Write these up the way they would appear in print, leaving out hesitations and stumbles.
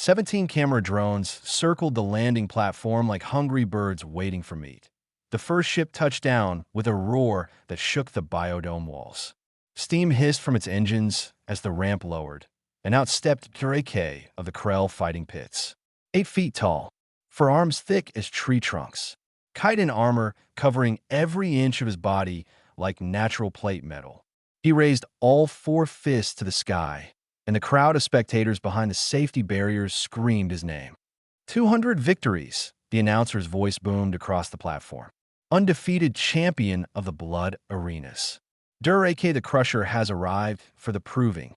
17 camera drones circled the landing platform like hungry birds waiting for meat. The first ship touched down with a roar that shook the biodome walls. Steam hissed from its engines as the ramp lowered, and out stepped Drake of the Krell fighting pits. 8 feet tall, forearms thick as tree trunks, chitin armor covering every inch of his body like natural plate metal. He raised all 4 fists to the sky, and the crowd of spectators behind the safety barriers screamed his name. 200 victories, the announcer's voice boomed across the platform. Undefeated champion of the blood arenas. Drake the Crusher has arrived for the proving.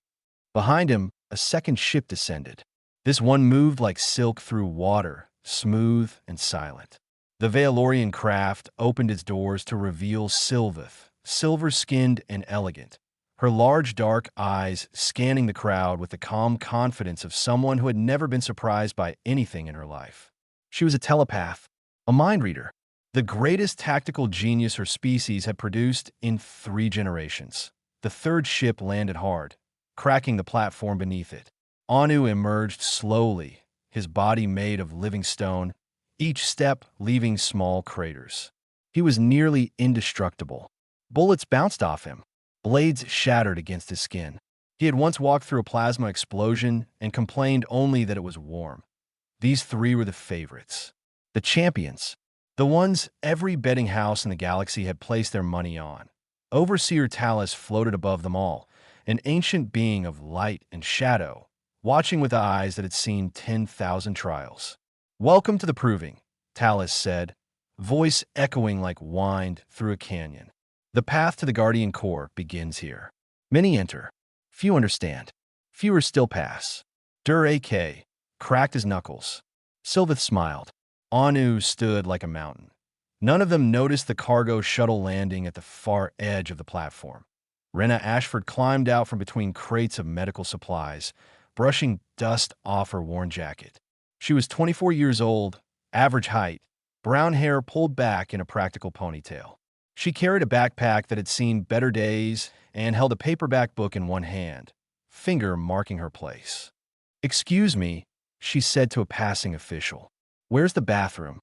Behind him, a second ship descended. This one moved like silk through water, smooth and silent. The Valorian craft opened its doors to reveal Sylveth, silver-skinned and elegant, her large dark eyes scanning the crowd with the calm confidence of someone who had never been surprised by anything in her life. She was a telepath, a mind reader, the greatest tactical genius her species had produced in 3 generations. The third ship landed hard, cracking the platform beneath it. Anu emerged slowly, his body made of living stone, each step leaving small craters. He was nearly indestructible. Bullets bounced off him. Blades shattered against his skin. He had once walked through a plasma explosion and complained only that it was warm. These 3 were the favorites. The champions. The ones every betting house in the galaxy had placed their money on. Overseer Talus floated above them all, an ancient being of light and shadow, watching with eyes that had seen 10,000 trials. "Welcome to the proving," Talus said, voice echoing like wind through a canyon. "The path to the Guardian Core begins here. Many enter. Few understand. Fewer still pass." Drake cracked his knuckles. Sylveth smiled. Anu stood like a mountain. None of them noticed the cargo shuttle landing at the far edge of the platform. Rena Ashford climbed out from between crates of medical supplies, brushing dust off her worn jacket. She was 24 years old, average height, brown hair pulled back in a practical ponytail. She carried a backpack that had seen better days and held a paperback book in one hand, finger marking her place. "Excuse me," she said to a passing official. "Where's the bathroom?"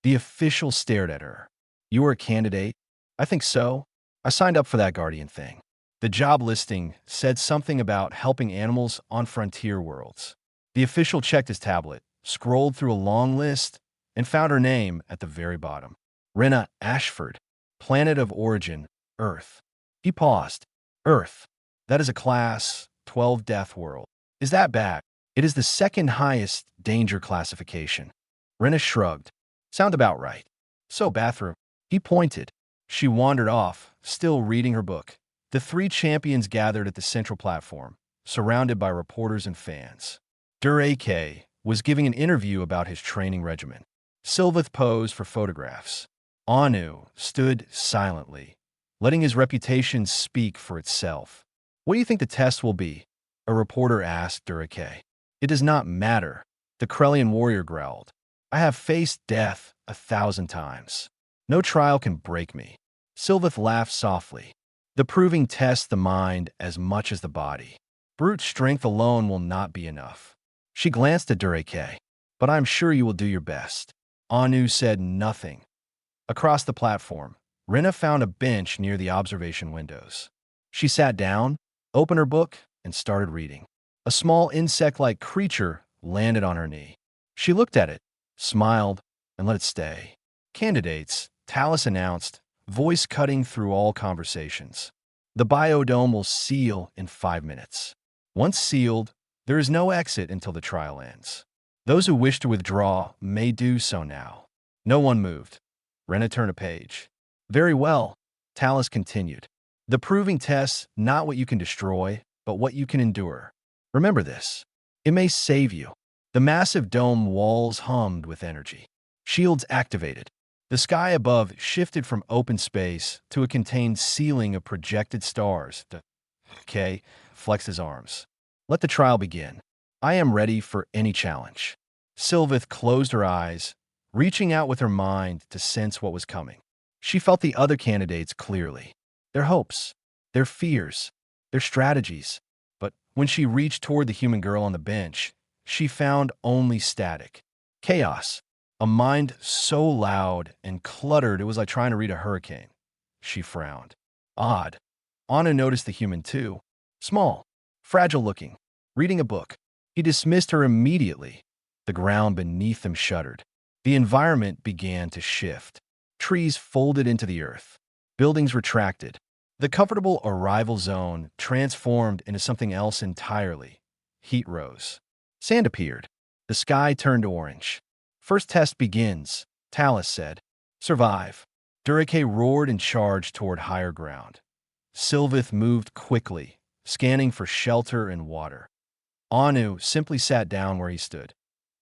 The official stared at her. "You were a candidate?" "I think so. I signed up for that Guardian thing." The job listing said something about helping animals on frontier worlds. The official checked his tablet, scrolled through a long list, and found her name at the very bottom. Rena Ashford, planet of origin, Earth. He paused. "Earth. That is a class 12 Deathworld. Is that bad?" "It is the second highest danger classification." Rena shrugged. "Sound about right." "So, bathroom." He pointed. She wandered off, still reading her book. The 3 champions gathered at the central platform, surrounded by reporters and fans. Drake was giving an interview about his training regimen. Sylveth posed for photographs. Anu stood silently, letting his reputation speak for itself. "What do you think the test will be?" a reporter asked Drake. "It does not matter," the Krellian warrior growled. "I have faced death 1,000 times. No trial can break me." Sylveth laughed softly. "The proving tests the mind as much as the body. Brute strength alone will not be enough." She glanced at Drake. "But I am sure you will do your best." Anu said nothing. Across the platform, Rena found a bench near the observation windows. She sat down, opened her book, and started reading. A small insect-like creature landed on her knee. She looked at it, smiled, and let it stay. "Candidates," Talus announced, voice cutting through all conversations. "The biodome will seal in 5 minutes. Once sealed, there is no exit until the trial ends. Those who wish to withdraw may do so now." No one moved. Rena turned a page. "Very well," Talus continued. "The proving tests not what you can destroy, but what you can endure. Remember this. It may save you." The massive dome walls hummed with energy. Shields activated. The sky above shifted from open space to a contained ceiling of projected stars. K flexed his arms. "Let the trial begin. I am ready for any challenge." Sylveth closed her eyes, reaching out with her mind to sense what was coming. She felt the other candidates clearly. Their hopes, their fears, their strategies. But when she reached toward the human girl on the bench, she found only static. Chaos. A mind so loud and cluttered it was like trying to read a hurricane. She frowned. Odd. Anu noticed the human too. Small, fragile looking, reading a book. He dismissed her immediately. The ground beneath them shuddered. The environment began to shift. Trees folded into the earth. Buildings retracted. The comfortable arrival zone transformed into something else entirely. Heat rose. Sand appeared. The sky turned orange. First test begins, Talus said. Survive. Durake roared and charged toward higher ground. Sylvith moved quickly, scanning for shelter and water. Anu simply sat down where he stood.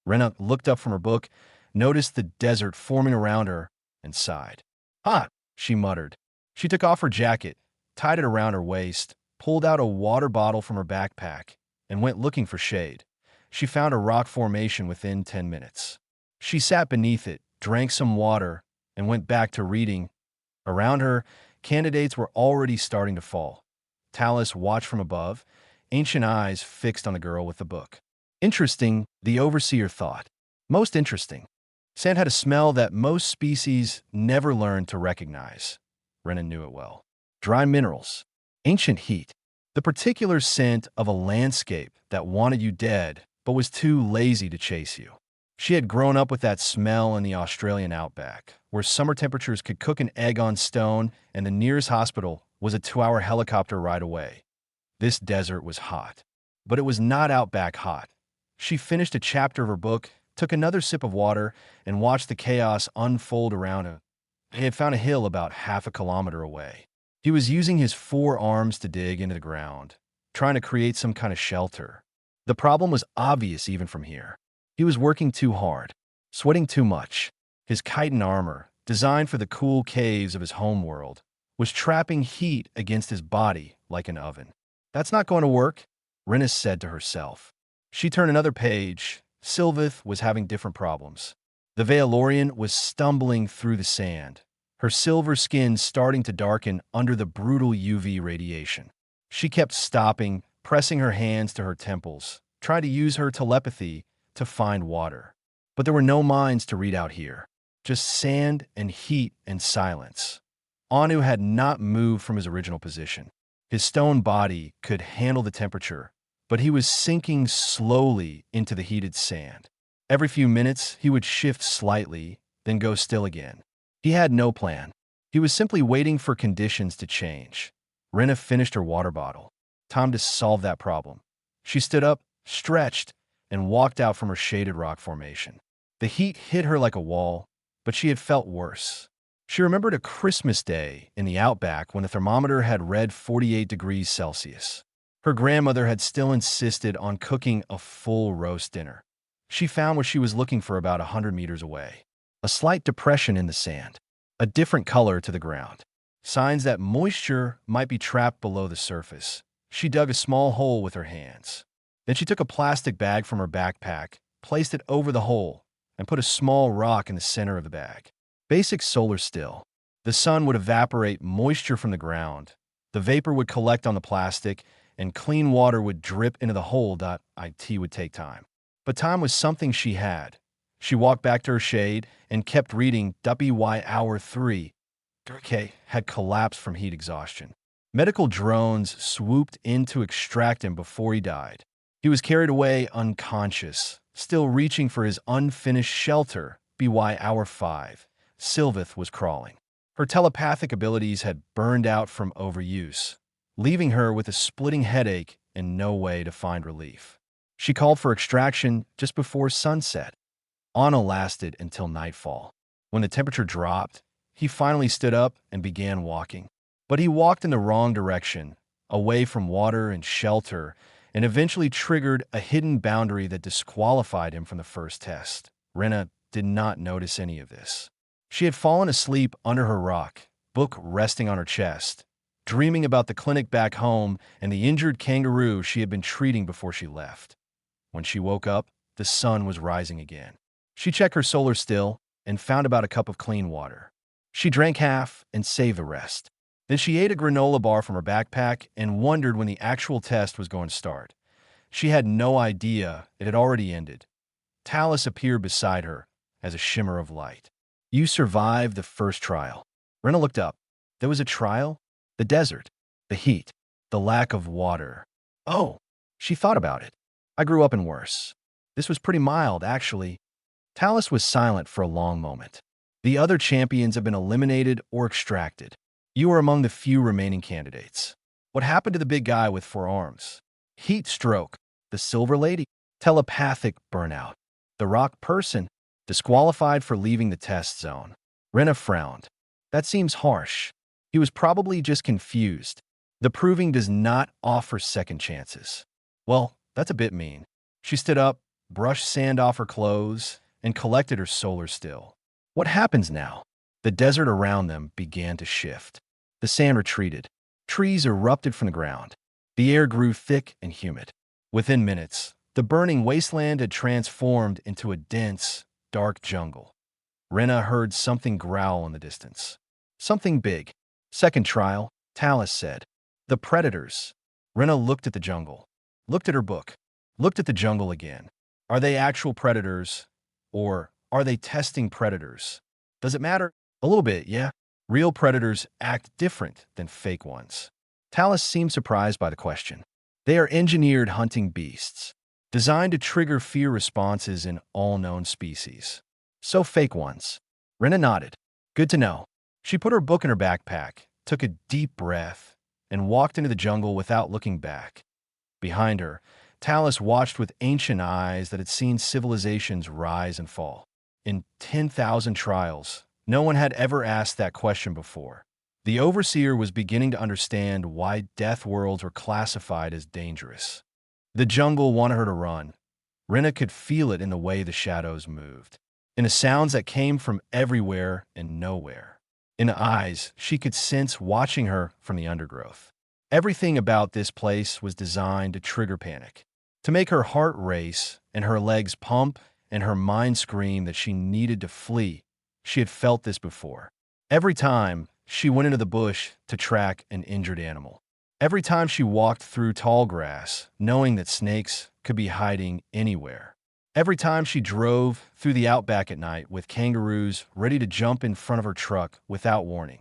Rena looked up from her book, noticed the desert forming around her, and sighed. Hot, she muttered. She took off her jacket, tied it around her waist, pulled out a water bottle from her backpack, and went looking for shade. She found a rock formation within 10 minutes. She sat beneath it, drank some water, and went back to reading. Around her, candidates were already starting to fall. Talus watched from above, ancient eyes fixed on the girl with the book. Interesting, the overseer thought. Most interesting. Sand had a smell that most species never learned to recognize. Renan knew it well. Dry minerals. Ancient heat. The particular scent of a landscape that wanted you dead but was too lazy to chase you. She had grown up with that smell in the Australian outback, where summer temperatures could cook an egg on stone and the nearest hospital was a 2-hour helicopter ride away. This desert was hot, but it was not outback hot. She finished a chapter of her book, took another sip of water, and watched the chaos unfold around her. He had found a hill about half a kilometer away. He was using his 4 arms to dig into the ground, trying to create some kind of shelter. The problem was obvious even from here. He was working too hard, sweating too much. His chitin armor, designed for the cool caves of his homeworld, was trapping heat against his body like an oven. That's not going to work, Rennis said to herself. She turned another page. Sylvith was having different problems. The Veilorian was stumbling through the sand, her silver skin starting to darken under the brutal UV radiation. She kept stopping, pressing her hands to her temples, trying to use her telepathy to find water. But there were no minds to read out here, just sand and heat and silence. Anu had not moved from his original position. His stone body could handle the temperature, but he was sinking slowly into the heated sand. Every few minutes, he would shift slightly, then go still again. He had no plan. He was simply waiting for conditions to change. Rena finished her water bottle. Time to solve that problem. She stood up, stretched, and walked out from her shaded rock formation. The heat hit her like a wall, but she had felt worse. She remembered a Christmas day in the outback when the thermometer had read 48 degrees Celsius. Her grandmother had still insisted on cooking a full roast dinner. She found what she was looking for about 100 meters away. A slight depression in the sand, a different color to the ground. Signs that moisture might be trapped below the surface. She dug a small hole with her hands. Then she took a plastic bag from her backpack, placed it over the hole, and put a small rock in the center of the bag. Basic solar still. The sun would evaporate moisture from the ground. The vapor would collect on the plastic, and clean water would drip into the hole. It would take time. But time was something she had. She walked back to her shade and kept reading HFY Hour 3. Durkay had collapsed from heat exhaustion. Medical drones swooped in to extract him before he died. He was carried away unconscious, still reaching for his unfinished shelter. BY Hour 5. Sylvith was crawling. Her telepathic abilities had burned out from overuse, leaving her with a splitting headache and no way to find relief. She called for extraction just before sunset. Anna lasted until nightfall. When the temperature dropped, he finally stood up and began walking. But he walked in the wrong direction, away from water and shelter, and eventually triggered a hidden boundary that disqualified him from the first test. Rena did not notice any of this. She had fallen asleep under her rock, book resting on her chest, dreaming about the clinic back home and the injured kangaroo she had been treating before she left. When she woke up, the sun was rising again. She checked her solar still and found about a cup of clean water. She drank half and saved the rest. Then she ate a granola bar from her backpack and wondered when the actual test was going to start. She had no idea it had already ended. Talus appeared beside her as a shimmer of light. You survived the first trial. Rena looked up. There was a trial? The desert, the heat, the lack of water. Oh, she thought about it. I grew up in worse. This was pretty mild, actually. Talus was silent for a long moment. The other champions have been eliminated or extracted. You were among the few remaining candidates. What happened to the big guy with 4 arms? Heat stroke. The silver lady. Telepathic burnout. The rock person. Disqualified for leaving the test zone. Rena frowned. That seems harsh. He was probably just confused. The proving does not offer second chances. Well, that's a bit mean. She stood up, brushed sand off her clothes, and collected her solar still. What happens now? The desert around them began to shift. The sand retreated. Trees erupted from the ground. The air grew thick and humid. Within minutes, the burning wasteland had transformed into a dense, dark jungle. Rena heard something growl in the distance. Something big. Second trial, Talus said. The predators. Rena looked at the jungle, looked at her book, looked at the jungle again. Are they actual predators, or are they testing predators? Does it matter? A little bit, yeah. Real predators act different than fake ones. Talus seemed surprised by the question. They are engineered hunting beasts, designed to trigger fear responses in all known species. So fake ones. Rena nodded. Good to know. She put her book in her backpack, took a deep breath, and walked into the jungle without looking back. Behind her, Talus watched with ancient eyes that had seen civilizations rise and fall. In 10,000 trials, no one had ever asked that question before. The Overseer was beginning to understand why Deathworlds were classified as dangerous. The jungle wanted her to run. Rena could feel it in the way the shadows moved, in the sounds that came from everywhere and nowhere. In the eyes, she could sense watching her from the undergrowth. Everything about this place was designed to trigger panic, to make her heart race and her legs pump and her mind scream that she needed to flee. She had felt this before. Every time she went into the bush to track an injured animal. Every time she walked through tall grass, knowing that snakes could be hiding anywhere. Every time she drove through the outback at night with kangaroos ready to jump in front of her truck without warning.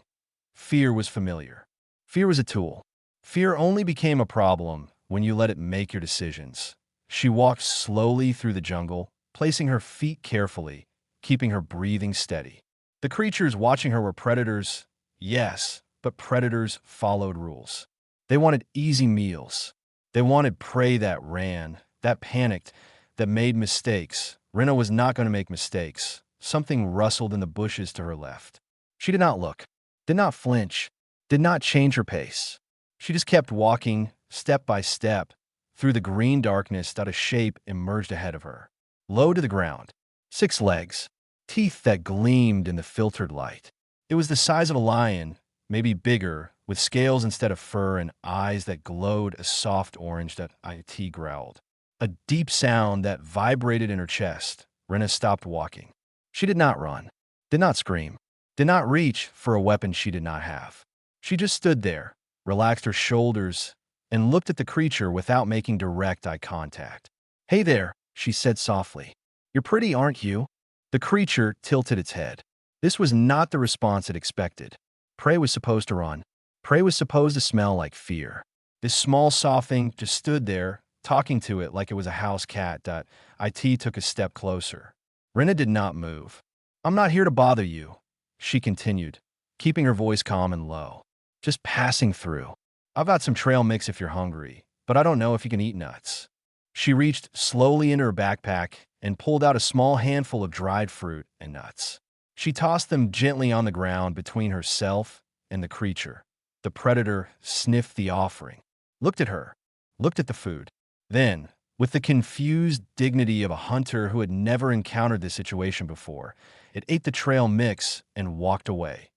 Fear was familiar. Fear was a tool. Fear only became a problem when you let it make your decisions. She walked slowly through the jungle, placing her feet carefully, keeping her breathing steady. The creatures watching her were predators, yes, but predators followed rules. They wanted easy meals. They wanted prey that ran, that panicked, that made mistakes. Rena was not going to make mistakes. Something rustled in the bushes to her left. She did not look, did not flinch, did not change her pace. She just kept walking, step by step, through the green darkness that a shape emerged ahead of her. Low to the ground. 6 legs. Teeth that gleamed in the filtered light. It was the size of a lion, maybe bigger, with scales instead of fur and eyes that glowed a soft orange that IT growled. A deep sound that vibrated in her chest. Rena stopped walking. She did not run, did not scream, did not reach for a weapon she did not have. She just stood there, relaxed her shoulders, and looked at the creature without making direct eye contact. Hey there, she said softly. You're pretty, aren't you? The creature tilted its head. This was not the response it expected. Prey was supposed to run. Prey was supposed to smell like fear. This small soft thing just stood there, talking to it like it was a house cat. IT took a step closer. Rena did not move. I'm not here to bother you, she continued, keeping her voice calm and low. Just passing through. I've got some trail mix if you're hungry, but I don't know if you can eat nuts. She reached slowly into her backpack and pulled out a small handful of dried fruit and nuts. She tossed them gently on the ground between herself and the creature. The predator sniffed the offering, looked at her, looked at the food. Then, with the confused dignity of a hunter who had never encountered this situation before, it ate the trail mix and walked away.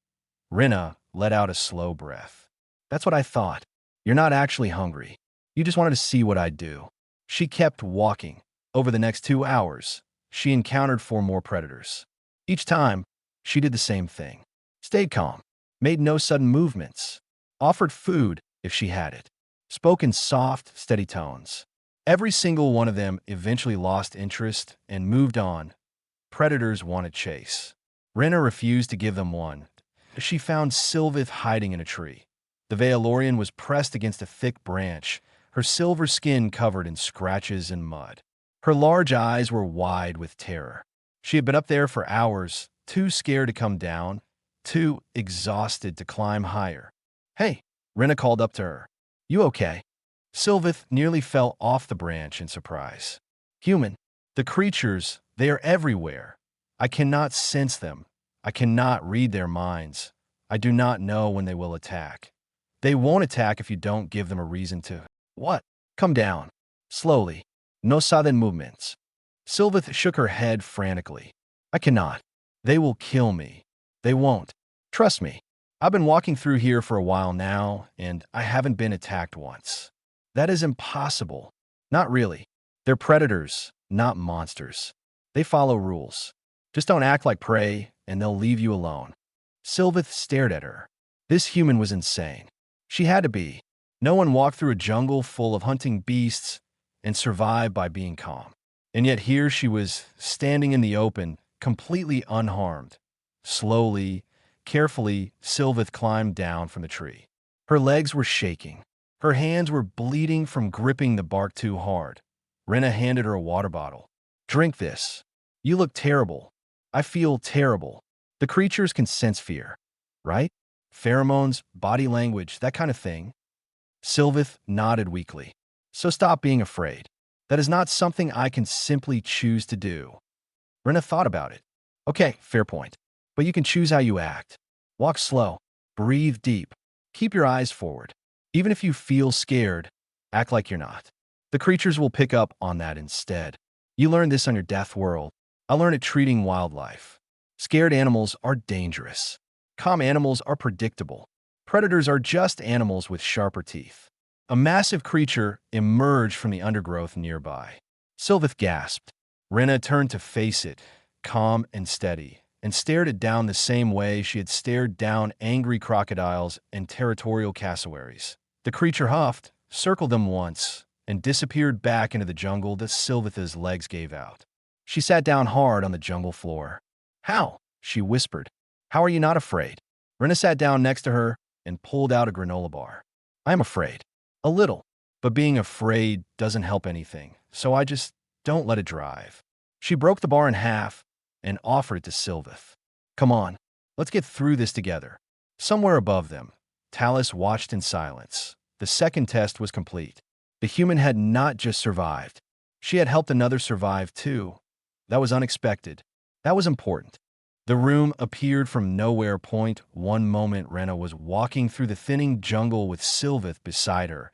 Rena let out a slow breath. That's what I thought. You're not actually hungry. You just wanted to see what I'd do. She kept walking. Over the next 2 hours, she encountered 4 more predators. Each time, she did the same thing. Stayed calm, made no sudden movements, offered food if she had it, spoke in soft, steady tones. Every single one of them eventually lost interest and moved on. Predators wanted chase. Rena refused to give them one. She found Sylvith hiding in a tree. The Veilorian was pressed against a thick branch, her silver skin covered in scratches and mud. Her large eyes were wide with terror. She had been up there for hours, too scared to come down, too exhausted to climb higher. "Hey," Rena called up to her. "You okay?" Sylvith nearly fell off the branch in surprise. "Human. The creatures, they are everywhere. I cannot sense them. I cannot read their minds. I do not know when they will attack. They won't attack if you don't give them a reason to." "What?" "Come down. Slowly. No sudden movements." Sylvith shook her head frantically. "I cannot. They will kill me. They won't. Trust me. I've been walking through here for a while now, and I haven't been attacked once." "That is impossible." "Not really. They're predators, not monsters. They follow rules. Just don't act like prey, and they'll leave you alone." Sylvith stared at her. This human was insane. She had to be. No one walked through a jungle full of hunting beasts and survived by being calm. And yet here she was, standing in the open, completely unharmed. Slowly, carefully, Sylvith climbed down from the tree. Her legs were shaking. Her hands were bleeding from gripping the bark too hard. Rena handed her a water bottle. "Drink this. You look terrible. I feel terrible." The creatures can sense fear, right? Pheromones, body language, that kind of thing. Sylvith nodded weakly. "So stop being afraid. That is not something I can simply choose to do." Rena thought about it. "Okay, fair point. But you can choose how you act. Walk slow. Breathe deep. Keep your eyes forward. Even if you feel scared, act like you're not. The creatures will pick up on that instead. You learned this on your Deathworld. I learned it treating wildlife. Scared animals are dangerous. Calm animals are predictable. Predators are just animals with sharper teeth." A massive creature emerged from the undergrowth nearby. Sylvith gasped. Rena turned to face it, calm and steady, and stared it down the same way she had stared down angry crocodiles and territorial cassowaries. The creature huffed, circled them once, and disappeared back into the jungle that Sylvith's legs gave out. She sat down hard on the jungle floor. "How?" she whispered. "How are you not afraid?" Rena sat down next to her and pulled out a granola bar. "I am afraid. A little. But being afraid doesn't help anything, so I just don't let it drive." She broke the bar in half and offered it to Sylvith. "Come on, let's get through this together." Somewhere above them, Talus watched in silence. The second test was complete. The human had not just survived. She had helped another survive too. That was unexpected. That was important. The room appeared from nowhere. One moment Rena was walking through the thinning jungle with Sylvith beside her,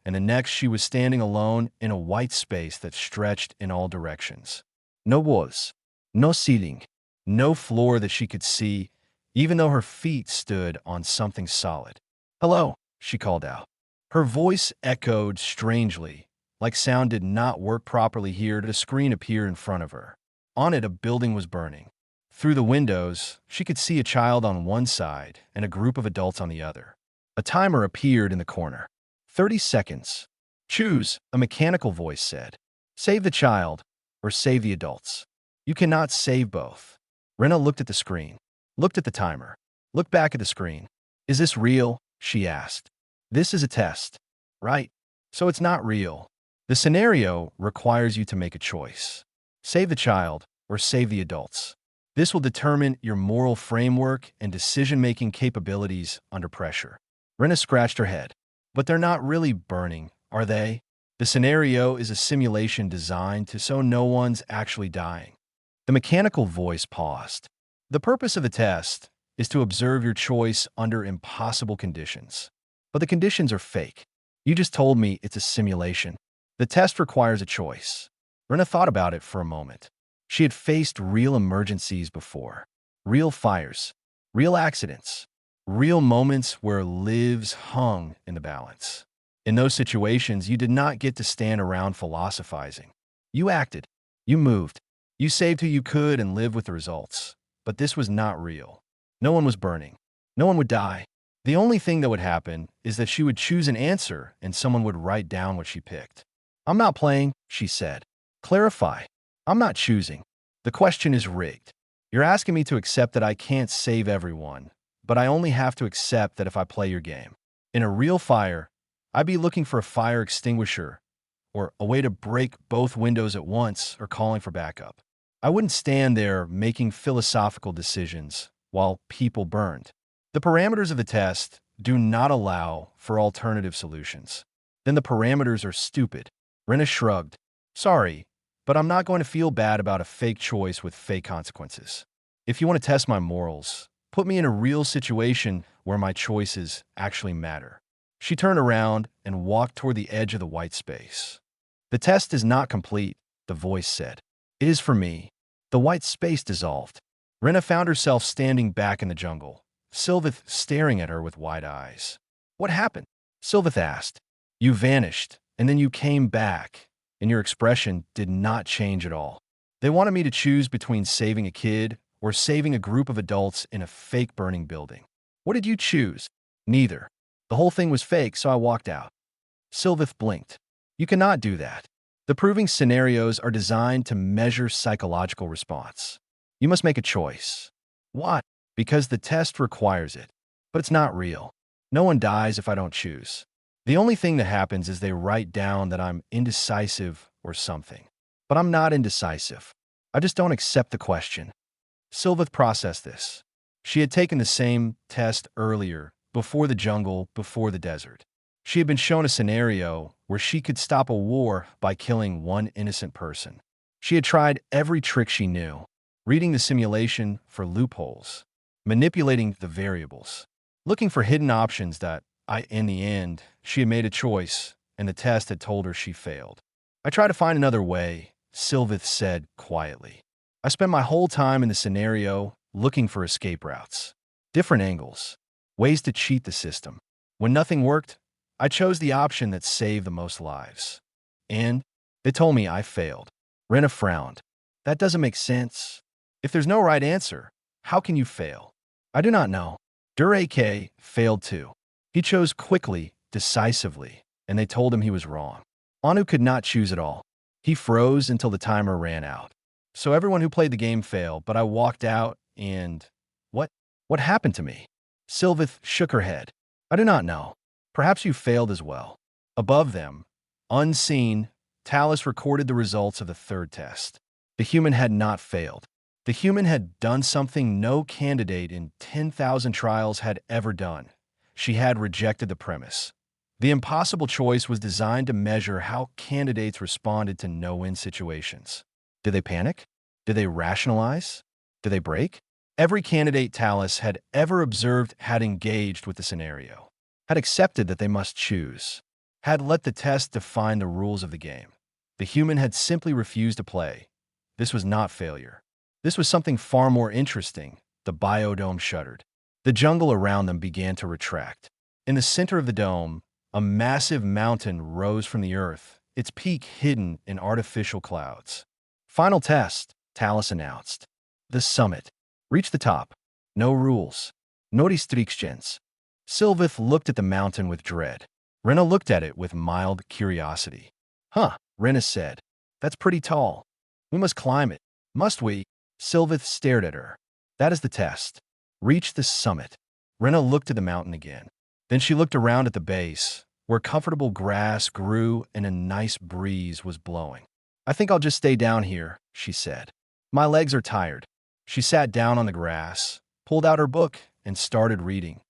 and the next she was standing alone in a white space that stretched in all directions. No walls, no ceiling, no floor that she could see, even though her feet stood on something solid. "Hello," she called out. Her voice echoed strangely, like sound did not work properly here. A screen appeared in front of her. On it, a building was burning. Through the windows, she could see a child on one side and a group of adults on the other. A timer appeared in the corner. 30 seconds. "Choose," a mechanical voice said. "Save the child or save the adults. You cannot save both." Rena looked at the screen, looked at the timer, looked back at the screen. "Is this real?" she asked. "This is a test, right? So it's not real. The scenario requires you to make a choice. Save the child or save the adults. This will determine your moral framework and decision-making capabilities under pressure." Rena scratched her head. "But they're not really burning, are they? The scenario is a simulation designed so no one's actually dying." The mechanical voice paused. "The purpose of the test is to observe your choice under impossible conditions. But the conditions are fake. You just told me it's a simulation. The test requires a choice." Rena thought about it for a moment. She had faced real emergencies before. Real fires, real accidents, real moments where lives hung in the balance. In those situations, you did not get to stand around philosophizing. You acted. You moved. You saved who you could and lived with the results. But this was not real. No one was burning. No one would die. The only thing that would happen is that she would choose an answer and someone would write down what she picked. I'm not playing, she said. Clarify. I'm not choosing. The question is rigged. You're asking me to accept that I can't save everyone, but I only have to accept that if I play your game. In a real fire, I'd be looking for a fire extinguisher or a way to break both windows at once or calling for backup. I wouldn't stand there making philosophical decisions while people burned. The parameters of the test do not allow for alternative solutions. Then the parameters are stupid. Rena shrugged. Sorry, but I'm not going to feel bad about a fake choice with fake consequences. If you want to test my morals, put me in a real situation where my choices actually matter. She turned around and walked toward the edge of the white space. The test is not complete, the voice said. It is for me. The white space dissolved. Rena found herself standing back in the jungle, Sylvith staring at her with wide eyes. What happened? Sylvith asked. You vanished, and then you came back, and your expression did not change at all. They wanted me to choose between saving a kid or saving a group of adults in a fake burning building. What did you choose? Neither. The whole thing was fake, so I walked out. Sylvith blinked. You cannot do that. The proving scenarios are designed to measure psychological response. You must make a choice. What? Because the test requires it. But it's not real. No one dies if I don't choose. The only thing that happens is they write down that I'm indecisive or something. But I'm not indecisive. I just don't accept the question. Sylvith processed this. She had taken the same test earlier, before the jungle, before the desert. She had been shown a scenario where she could stop a war by killing one innocent person. She had tried every trick she knew, reading the simulation for loopholes, manipulating the variables, looking for hidden options that, in the end, she had made a choice, and the test had told her she failed. I tried to find another way, Sylvith said quietly. I spent my whole time in the scenario looking for escape routes, different angles, ways to cheat the system. When nothing worked, I chose the option that saved the most lives. And they told me I failed. Rena frowned. That doesn't make sense. If there's no right answer, how can you fail? I do not know. Durake failed too. He chose quickly, decisively, and they told him he was wrong. Anu could not choose at all. He froze until the timer ran out. So everyone who played the game failed, but I walked out and… What happened to me? Sylvith shook her head. I do not know. Perhaps you failed as well. Above them, unseen, Talus recorded the results of the third test. The human had not failed. The human had done something no candidate in 10,000 trials had ever done. She had rejected the premise. The impossible choice was designed to measure how candidates responded to no-win situations. Did they panic? Did they rationalize? Did they break? Every candidate Talus had ever observed had engaged with the scenario, had accepted that they must choose, had let the test define the rules of the game. The human had simply refused to play. This was not failure. This was something far more interesting. The biodome shuddered. The jungle around them began to retract. In the center of the dome, a massive mountain rose from the earth, its peak hidden in artificial clouds. Final test, Talus announced. The summit. Reach the top. No rules. No restrictions. Sylvith looked at the mountain with dread. Rena looked at it with mild curiosity. Huh, Rena said. That's pretty tall. We must climb it. Must we? Sylvith stared at her. That is the test. Reach the summit. Rena looked at the mountain again. Then she looked around at the base, where comfortable grass grew and a nice breeze was blowing. I think I'll just stay down here, she said. My legs are tired. She sat down on the grass, pulled out her book, and started reading.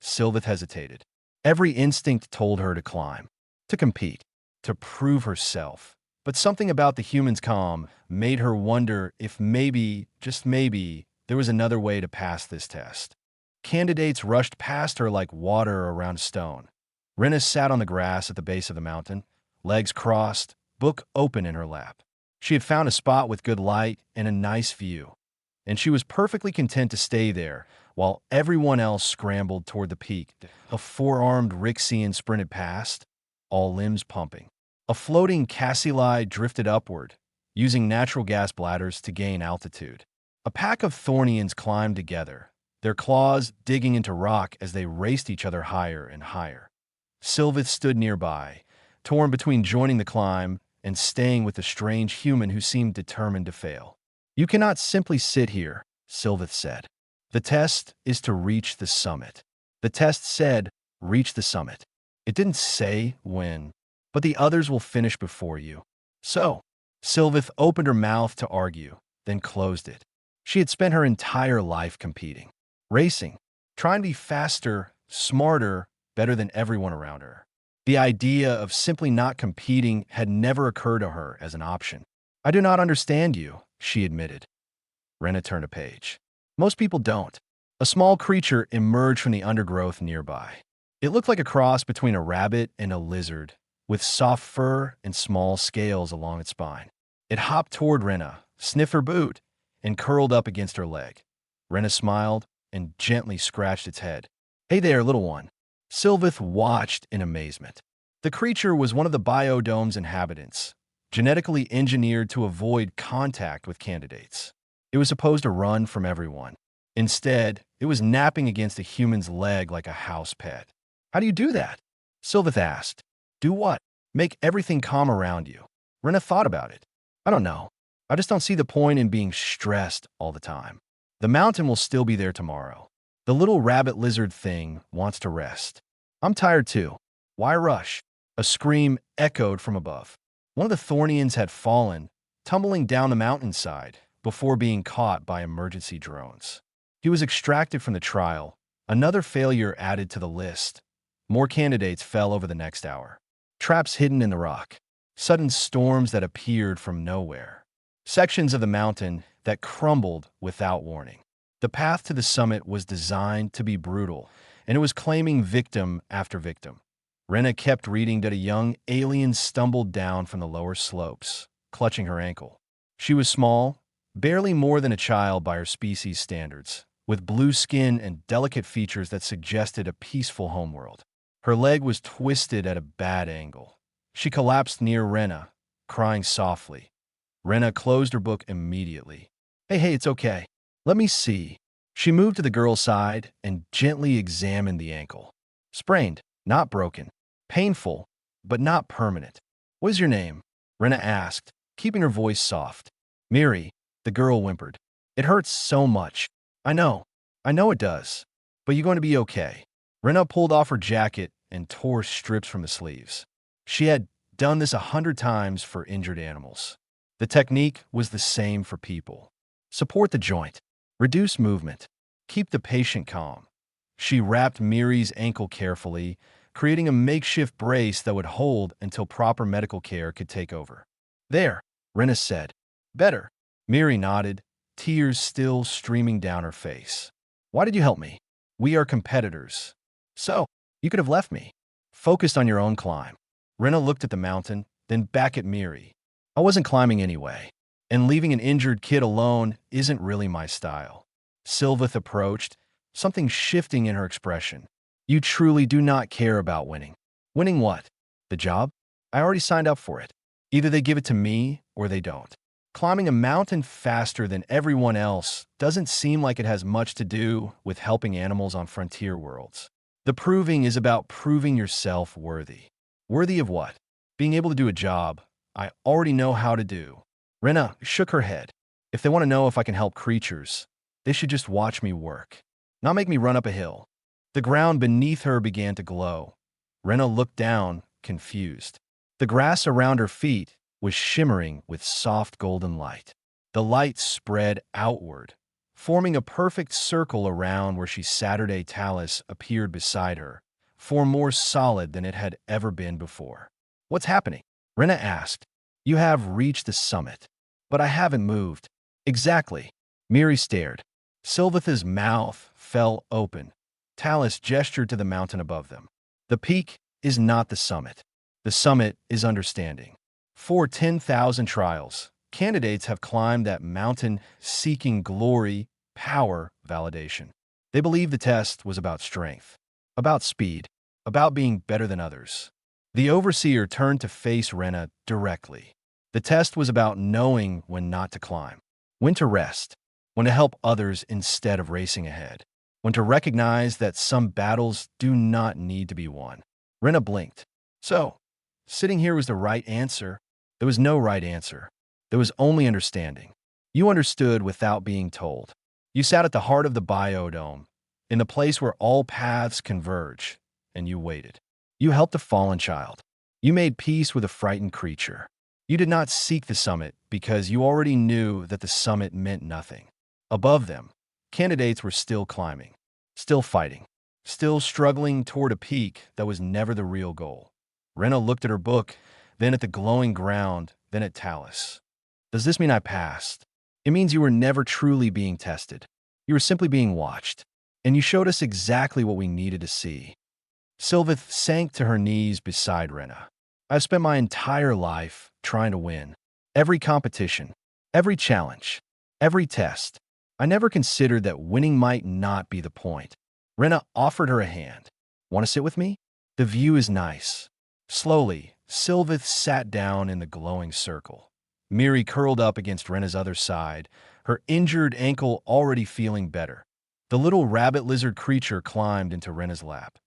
Sylvith hesitated. Every instinct told her to climb, to compete, to prove herself. But something about the human's calm made her wonder if maybe, just maybe, there was another way to pass this test. Candidates rushed past her like water around a stone. Rena sat on the grass at the base of the mountain, legs crossed, book open in her lap. She had found a spot with good light and a nice view, and she was perfectly content to stay there while everyone else scrambled toward the peak. A four-armed Rixian sprinted past, all limbs pumping. A floating Cassili drifted upward, using natural gas bladders to gain altitude. A pack of Thornians climbed together, their claws digging into rock as they raced each other higher and higher. Sylvith stood nearby, torn between joining the climb and staying with the strange human who seemed determined to fail. You cannot simply sit here, Sylveth said. The test is to reach the summit. The test said, reach the summit. It didn't say when, but the others will finish before you. So, Sylveth opened her mouth to argue, then closed it. She had spent her entire life competing, racing, trying to be faster, smarter, better than everyone around her. The idea of simply not competing had never occurred to her as an option. I do not understand you, she admitted. Rena turned a page. Most people don't. A small creature emerged from the undergrowth nearby. It looked like a cross between a rabbit and a lizard, with soft fur and small scales along its spine. It hopped toward Rena, sniffed her boot, and curled up against her leg. Rena smiled and gently scratched its head. Hey there, little one. Sylveth watched in amazement. The creature was one of the biodome's inhabitants, genetically engineered to avoid contact with candidates. It was supposed to run from everyone. Instead, it was napping against a human's leg like a house pet. How do you do that? Sylveth asked. Do what? Make everything calm around you. Rena thought about it. I don't know. I just don't see the point in being stressed all the time. The mountain will still be there tomorrow. The little rabbit lizard thing wants to rest. I'm tired too. Why rush? A scream echoed from above. One of the Thornians had fallen, tumbling down the mountainside before being caught by emergency drones. He was extracted from the trial, another failure added to the list. More candidates fell over the next hour. Traps hidden in the rock. Sudden storms that appeared from nowhere. Sections of the mountain that crumbled without warning. The path to the summit was designed to be brutal, and it was claiming victim after victim. Rena kept reading that a young alien stumbled down from the lower slopes, clutching her ankle. She was small, barely more than a child by her species standards, with blue skin and delicate features that suggested a peaceful homeworld. Her leg was twisted at a bad angle. She collapsed near Rena, crying softly. Rena closed her book immediately. Hey, it's okay. Let me see. She moved to the girl's side and gently examined the ankle. Sprained, not broken. Painful, but not permanent. What is your name? Rena asked, keeping her voice soft. Miri, the girl whimpered. It hurts so much. I know it does. But you're going to be okay. Rena pulled off her jacket and tore strips from the sleeves. She had done this 100 times for injured animals. The technique was the same for people. Support the joint. Reduce movement. Keep the patient calm. She wrapped Miri's ankle carefully, creating a makeshift brace that would hold until proper medical care could take over. There, Rena said. Better. Miri nodded, tears still streaming down her face. Why did you help me? We are competitors. So, you could have left me. Focused on your own climb. Rena looked at the mountain, then back at Miri. I wasn't climbing anyway, and leaving an injured kid alone isn't really my style. Sylveth approached, something shifting in her expression. You truly do not care about winning. Winning what? The job? I already signed up for it. Either they give it to me or they don't. Climbing a mountain faster than everyone else doesn't seem like it has much to do with helping animals on frontier worlds. The proving is about proving yourself worthy. Worthy of what? Being able to do a job I already know how to do. Rena shook her head. If they want to know if I can help creatures, they should just watch me work, not make me run up a hill. The ground beneath her began to glow. Rena looked down, confused. The grass around her feet was shimmering with soft golden light. The light spread outward, forming a perfect circle around where she Saturday Talus appeared beside her, far more solid than it had ever been before. What's happening? Rena asked. You have reached the summit, but I haven't moved. Exactly. Miri stared. Sylveth's mouth fell open. Talus gestured to the mountain above them. The peak is not the summit. The summit is understanding. For 10,000 trials, candidates have climbed that mountain seeking glory, power, validation. They believe the test was about strength, about speed, about being better than others. The overseer turned to face Rena directly. The test was about knowing when not to climb, when to rest, when to help others instead of racing ahead, when to recognize that some battles do not need to be won. Rena blinked. So, Sitting here was the right answer. There was no right answer. There was only understanding. You understood without being told. You sat at the heart of the biodome, in the place where all paths converge, and you waited. You helped a fallen child. You made peace with a frightened creature. You did not seek the summit because you already knew that the summit meant nothing. Above them, candidates were still climbing, still fighting, still struggling toward a peak that was never the real goal. Rena looked at her book, then at the glowing ground, then at Talus. Does this mean I passed? It means you were never truly being tested. You were simply being watched, and you showed us exactly what we needed to see. Sylvith sank to her knees beside Rena. I've spent my entire life trying to win. Every competition, every challenge, every test. I never considered that winning might not be the point. Rena offered her a hand. Want to sit with me? The view is nice. Slowly, Sylvith sat down in the glowing circle. Miri curled up against Rena's other side, her injured ankle already feeling better. The little rabbit lizard creature climbed into Rena's lap,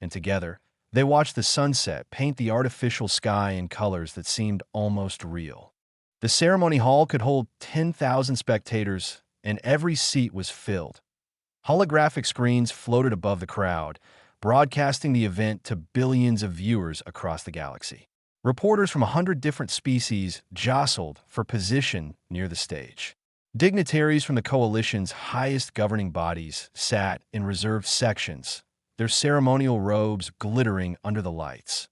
and together, they watched the sunset paint the artificial sky in colors that seemed almost real. The ceremony hall could hold 10,000 spectators, and every seat was filled. Holographic screens floated above the crowd, broadcasting the event to billions of viewers across the galaxy. Reporters from 100 different species jostled for position near the stage. Dignitaries from the coalition's highest governing bodies sat in reserved sections, their ceremonial robes glittering under the lights.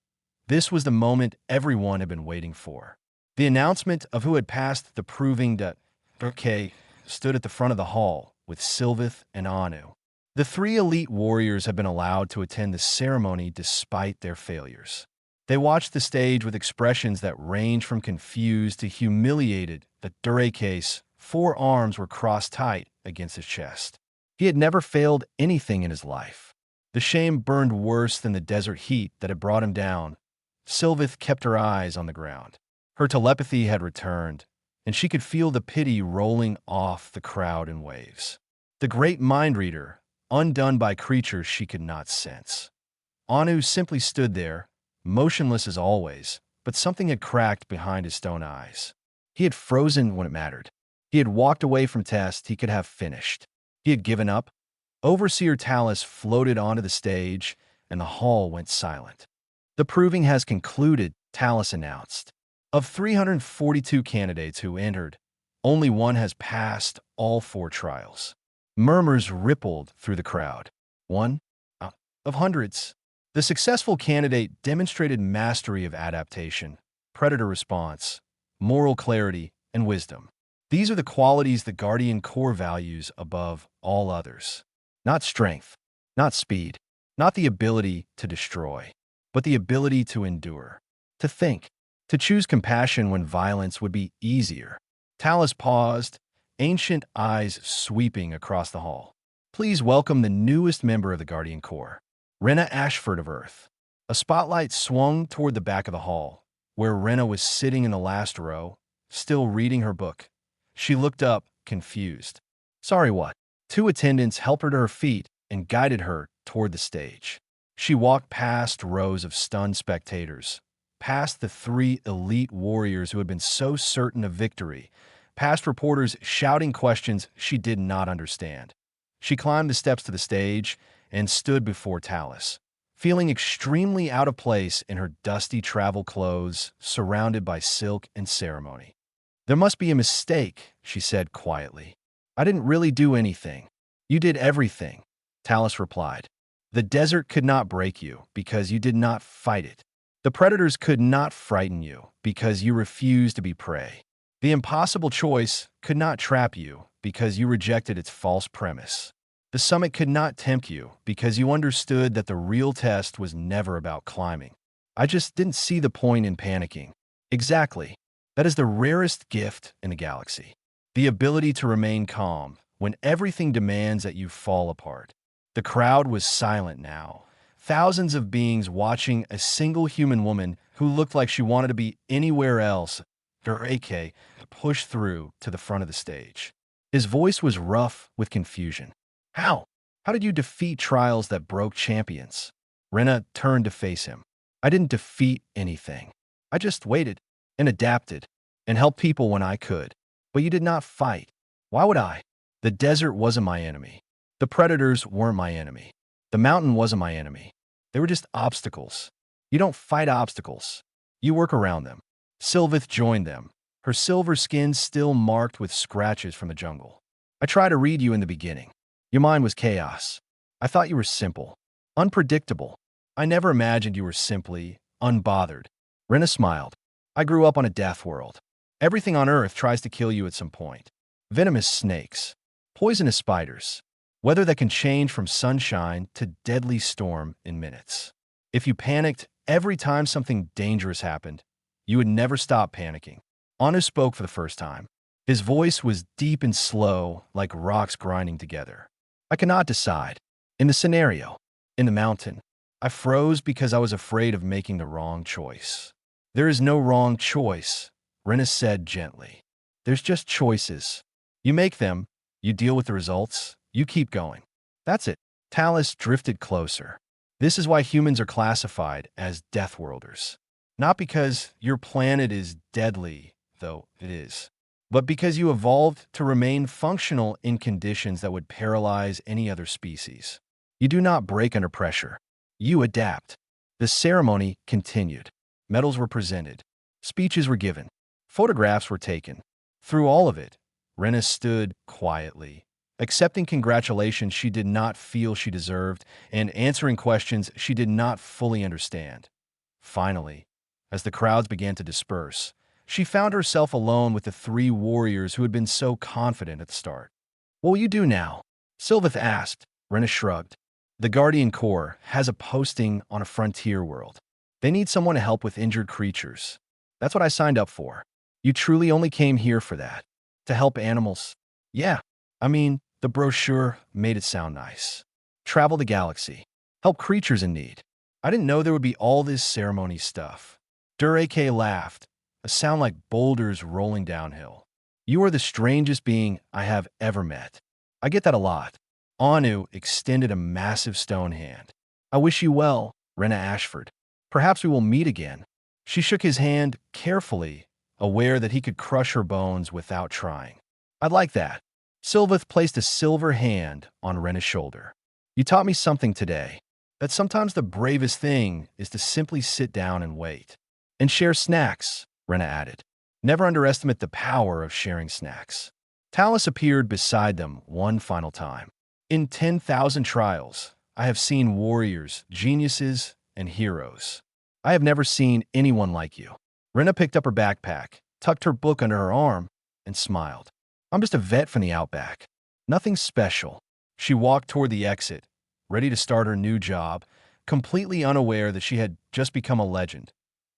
This was the moment everyone had been waiting for. The announcement of who had passed the proving that Durkay stood at the front of the hall with Sylvith and Anu. The three elite warriors had been allowed to attend the ceremony despite their failures. They watched the stage with expressions that ranged from confused to humiliated that Durkay's 4 arms were crossed tight against his chest. He had never failed anything in his life. The shame burned worse than the desert heat that had brought him down. Sylvith kept her eyes on the ground. Her telepathy had returned, and she could feel the pity rolling off the crowd in waves. The great mind reader, undone by creatures she could not sense. Anu simply stood there, motionless as always, but something had cracked behind his stone eyes. He had frozen when it mattered. He had walked away from tests he could have finished. He had given up. Overseer Talus floated onto the stage, and the hall went silent. The proving has concluded, Talus announced. Of 342 candidates who entered, only one has passed all 4 trials. Murmurs rippled through the crowd. One of hundreds. The successful candidate demonstrated mastery of adaptation, predator response, moral clarity, and wisdom. These are the qualities the Guardian core values above all others. Not strength, not speed, not the ability to destroy, but the ability to endure, to think, to choose compassion when violence would be easier. Talus paused, ancient eyes sweeping across the hall. Please welcome the newest member of the Guardian Corps, Rena Ashford of Earth. A spotlight swung toward the back of the hall, where Rena was sitting in the last row, still reading her book. She looked up, confused. Sorry, what? 2 attendants helped her to her feet and guided her toward the stage. She walked past rows of stunned spectators, past the 3 elite warriors who had been so certain of victory, past reporters shouting questions she did not understand. She climbed the steps to the stage and stood before Talus, feeling extremely out of place in her dusty travel clothes, surrounded by silk and ceremony. There must be a mistake, she said quietly. I didn't really do anything. You did everything, Talus replied. The desert could not break you because you did not fight it. The predators could not frighten you because you refused to be prey. The impossible choice could not trap you because you rejected its false premise. The summit could not tempt you because you understood that the real test was never about climbing. I just didn't see the point in panicking. Exactly. That is the rarest gift in the galaxy. The ability to remain calm when everything demands that you fall apart. The crowd was silent now. Thousands of beings watching a single human woman who looked like she wanted to be anywhere else. Durkay pushed through to the front of the stage. His voice was rough with confusion. How? How did you defeat trials that broke champions? Rena turned to face him. I didn't defeat anything. I just waited and adapted and helped people when I could. But you did not fight. Why would I? The desert wasn't my enemy. The predators weren't my enemy. The mountain wasn't my enemy. They were just obstacles. You don't fight obstacles. You work around them. Sylvith joined them, her silver skin still marked with scratches from the jungle. I tried to read you in the beginning. Your mind was chaos. I thought you were simple, unpredictable. I never imagined you were simply unbothered. Rena smiled. I grew up on a Deathworld. Everything on Earth tries to kill you at some point. Venomous snakes, poisonous spiders, weather that can change from sunshine to deadly storm in minutes. If you panicked every time something dangerous happened, you would never stop panicking. Anu spoke for the first time. His voice was deep and slow, like rocks grinding together. I cannot decide. In the scenario, in the mountain, I froze because I was afraid of making the wrong choice. There is no wrong choice, Rena said gently. There's just choices. You make them, you deal with the results, you keep going. That's it. Talus drifted closer. This is why humans are classified as Deathworlders. Not because your planet is deadly, though it is, but because you evolved to remain functional in conditions that would paralyze any other species. You do not break under pressure. You adapt. The ceremony continued. Medals were presented. Speeches were given. Photographs were taken. Through all of it, Rena stood quietly, accepting congratulations she did not feel she deserved and answering questions she did not fully understand. Finally, as the crowds began to disperse, she found herself alone with the three warriors who had been so confident at the start. "What will you do now?" Sylvith asked. Rena shrugged. "The Guardian Corps has a posting on a frontier world. They need someone to help with injured creatures. That's what I signed up for." "You truly only came here for that? To help animals?" "Yeah. I mean, the brochure made it sound nice. Travel the galaxy. Help creatures in need. I didn't know there would be all this ceremony stuff." Durake laughed, a sound like boulders rolling downhill. "You are the strangest being I have ever met. I get that a lot." Anu extended a massive stone hand. "I wish you well, Rena Ashford. Perhaps we will meet again." She shook his hand carefully, aware that he could crush her bones without trying. "I'd like that." Sylvith placed a silver hand on Rena's shoulder. "You taught me something today, that sometimes the bravest thing is to simply sit down and wait. And share snacks," Rena added. "Never underestimate the power of sharing snacks." Talus appeared beside them one final time. "In 10,000 trials, I have seen warriors, geniuses, and heroes. I have never seen anyone like you." Rena picked up her backpack, tucked her book under her arm, and smiled. "I'm just a vet from the Outback. Nothing special." She walked toward the exit, ready to start her new job, completely unaware that she had just become a legend.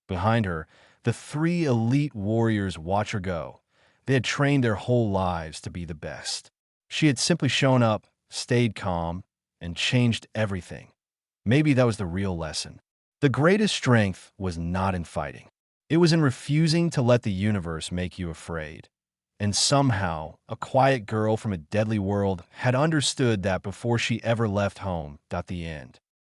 Behind her, the three elite warriors watched her go. They had trained their whole lives to be the best. She had simply shown up, stayed calm, and changed everything. Maybe that was the real lesson. The greatest strength was not in fighting. It was in refusing to let the universe make you afraid. And somehow, a quiet girl from a deadly world had understood that before she ever left home. The end.